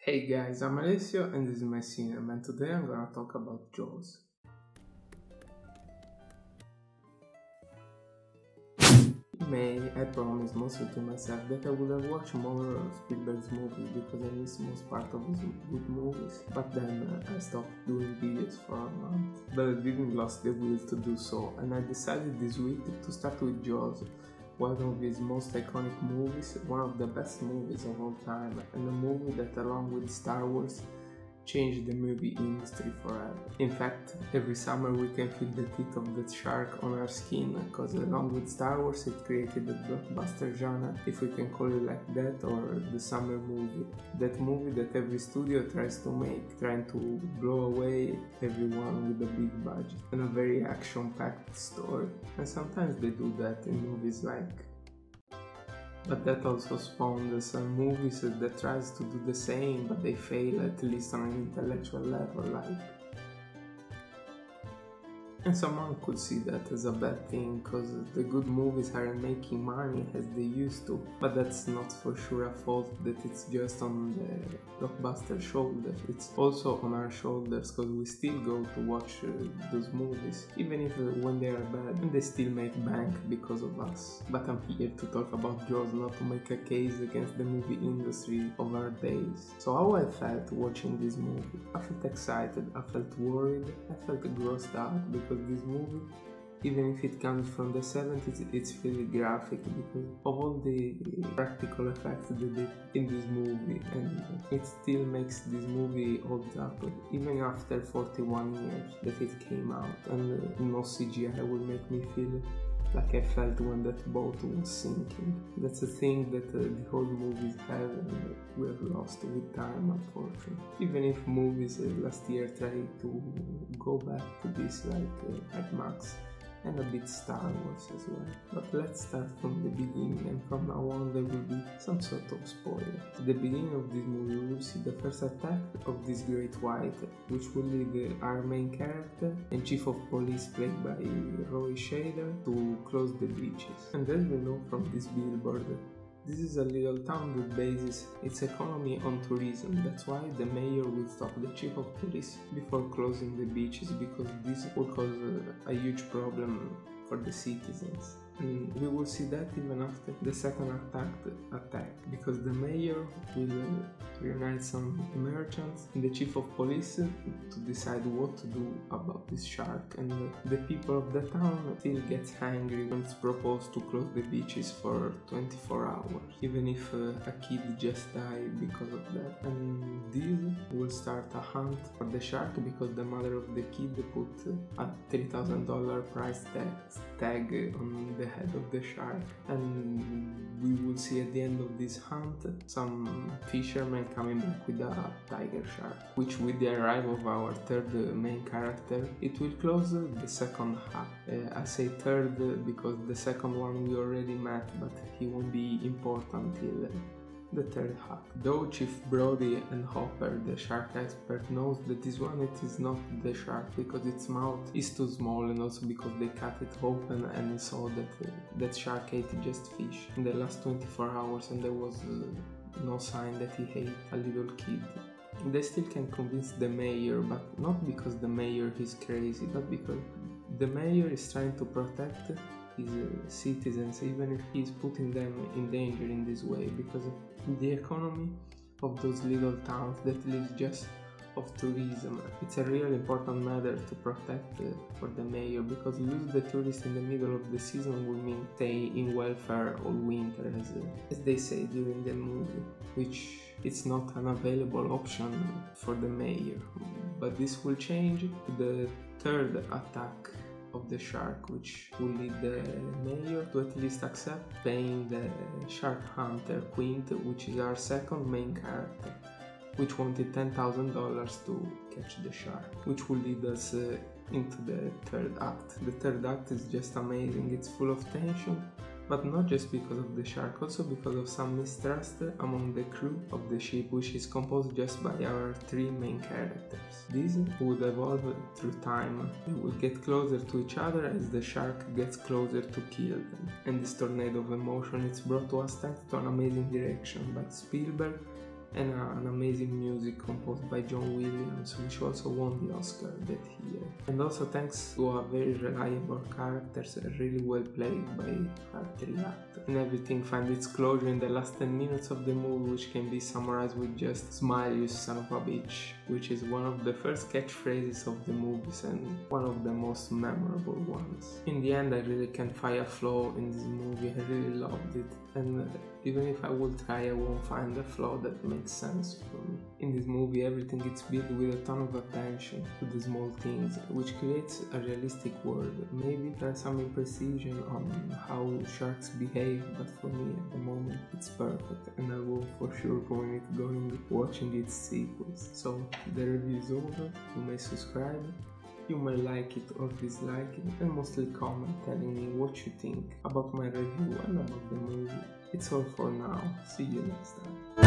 Hey guys, I'm Alessio and this is my cinema, and today I'm gonna talk about Jaws. In May, I promised mostly to myself that I would have watched more of Spielberg's movies because I miss most part of his good movies, but then I stopped doing videos for a month. But I didn't lose the will to do so, and I decided this week to start with Jaws, one of his most iconic movies, one of the best movies of all time, and a movie that along with Star Wars changed the movie industry forever. In fact, every summer we can feel the teeth of the shark on our skin, because along with Star Wars it created the blockbuster genre, if we can call it like that, or the summer movie. That movie that every studio tries to make, trying to blow away everyone with a big budget and a very action-packed story. And sometimes they do that in movies but that also spawned some movies that tries to do the same, but they fail at least on an intellectual level, and someone could see that as a bad thing, cause the good movies aren't making money as they used to, but that's not for sure a fault that it's just on the blockbuster shoulders. It's also on our shoulders, cause we still go to watch those movies, even if when they are bad, and they still make bank because of us. But I'm here to talk about Jaws, not to make a case against the movie industry of our days. So how I felt watching this movie? I felt excited, I felt worried, I felt grossed out because this movie, even if it comes from the 70's, it's really graphic because of all the practical effects they did in this movie, and it still makes this movie hold up even after 41 years that it came out, and no CGI will make me feel like I felt when that boat was sinking. That's a thing that the whole movies have, and we have lost with time, unfortunately. Even if movies last year tried to go back to this, like Max and a bit Star Wars as well. But let's start from the beginning, and from now on there will be some sort of spoiler. At the beginning of this movie we will see the first attack of this great white, which will lead our main character and chief of police, played by Roy Scheider, to close the beaches. And as we know from this billboard, this is a little town that bases its economy on tourism. That's why the mayor will stop the chief of police before closing the beaches, because this will cause a huge problem for the citizens. And we will see that even after the second attack, because the mayor will reunite some merchants and the chief of police to decide what to do about this shark, and the people of the town still gets angry when it's proposed to close the beaches for 24 hours, even if a kid just died because of that. And this will start a hunt for the shark, because the mother of the kid put a $3,000 price tag on the head of the shark. And we will see at the end of this hunt some fishermen coming back with a tiger shark, which with the arrival of our third main character, it will close the second half. I say third because the second one we already met, but he won't be important till the third half. Though Chief Brody and Hopper, the shark expert, knows that this one it is not the shark because its mouth is too small, and also because they cut it open and saw that that shark ate just fish in the last 24 hours, and there was no sign that he ate a little kid. They still can convince the mayor, but not because the mayor is crazy, but because the mayor is trying to protect his citizens, even if he's putting them in danger in this way, because the economy of those little towns that lives just of tourism, it's a real important matter to protect for the mayor, because lose the tourists in the middle of the season will mean stay in welfare all winter, as they say during the movie, which it's not an available option for the mayor. But this will change to the third attack of the shark, which will lead the mayor to at least accept paying the shark hunter Quint, which is our second main character, which wanted $10,000 to catch the shark, which will lead us into the third act. The third act is just amazing. It's full of tension, but not just because of the shark, also because of some mistrust among the crew of the ship, which is composed just by our three main characters. These would evolve through time. They will get closer to each other as the shark gets closer to kill them. And this tornado of emotion is brought to us thanks to an amazing direction by Spielberg and an amazing music composed by John Williams, which also won the Oscar that year. And also thanks to a very reliable characters, really well played by our three actors. And everything finds its closure in the last 10 minutes of the movie, which can be summarized with just "Smile, you son of a bitch," which is one of the first catchphrases of the movies and one of the most memorable ones. In the end, I really can't find a flaw in this movie. I really loved it, and even if I will try, I won't find a flaw that makes sense for me. In this movie, everything is built with a ton of attention to the small things, which creates a realistic world. Maybe there's some imprecision on how sharks behave, but for me at the moment it's perfect, and I will for sure ruin it going watching its sequels. So the review is over. You may subscribe. You may like it or dislike it, and mostly comment telling me what you think about my review and about the movie. It's all for now. See you next time.